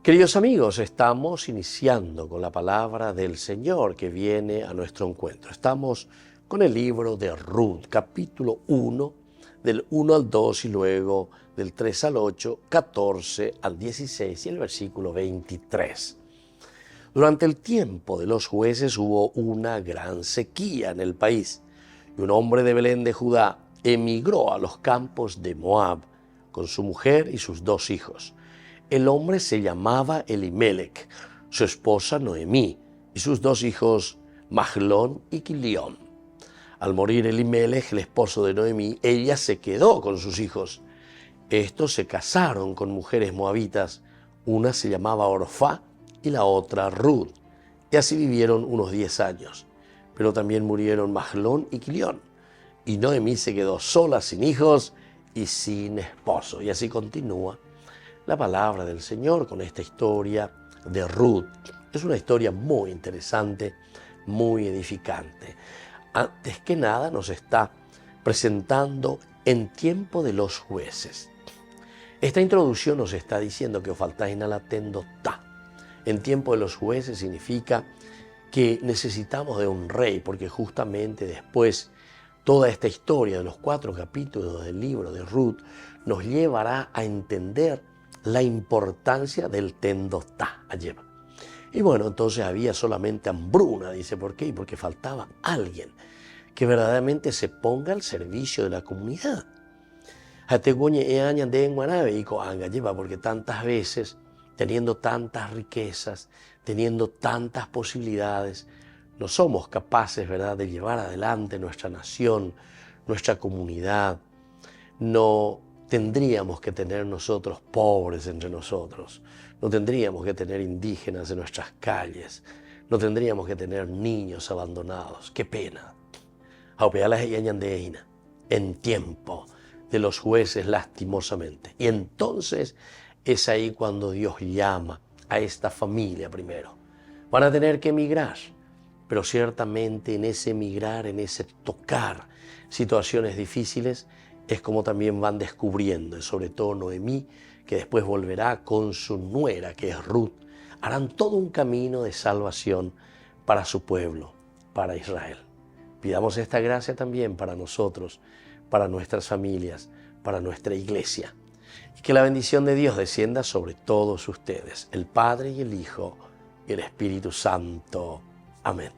Queridos amigos, estamos iniciando con la palabra del Señor que viene a nuestro encuentro. Estamos con el libro de Ruth, capítulo 1, del 1 al 2 y luego del 3 al 8, 14 al 16 y el versículo 23. Durante el tiempo de los jueces hubo una gran sequía en el país y un hombre de Belén de Judá emigró a los campos de Moab con su mujer y sus 2 hijos. El hombre se llamaba Elimelech, su esposa Noemí y sus 2 hijos Mahlón y Quilión. Al morir Elimelech, el esposo de Noemí, ella se quedó con sus hijos. Estos se casaron con mujeres moabitas, una se llamaba Orfá y la otra Ruth, y así vivieron unos 10 años. Pero también murieron Mahlón y Quilión, y Noemí se quedó sola, sin hijos y sin esposo. Y así continúa la palabra del Señor con esta historia de Ruth. Es una historia muy interesante, muy edificante. Antes que nada nos está presentando en tiempo de los jueces. Esta introducción nos está diciendo que faltaina la tendotá. En tiempo de los jueces significa que necesitamos de un rey, porque justamente después toda esta historia de los 4 capítulos del libro de Ruth nos llevará a entender la importancia del tendotá. Y bueno, entonces había solamente hambruna, dice, ¿por qué? Porque faltaba alguien que verdaderamente se ponga al servicio de la comunidad. Porque tantas veces, teniendo tantas riquezas, teniendo tantas posibilidades, no somos capaces, ¿verdad?, de llevar adelante nuestra nación, nuestra comunidad. No tendríamos que tener nosotros pobres entre nosotros, no tendríamos que tener indígenas en nuestras calles, no tendríamos que tener niños abandonados. ¡Qué pena! En tiempo de los jueces, lastimosamente. Y entonces es ahí cuando Dios llama a esta familia primero. Van a tener que emigrar, pero ciertamente en ese emigrar, en ese tocar situaciones difíciles, es como también van descubriendo, y sobre todo Noemí, que después volverá con su nuera, que es Ruth, harán todo un camino de salvación para su pueblo, para Israel. Pidamos esta gracia también para nosotros, para nuestras familias, para nuestra iglesia. Y que la bendición de Dios descienda sobre todos ustedes, el Padre y el Hijo y el Espíritu Santo. Amén.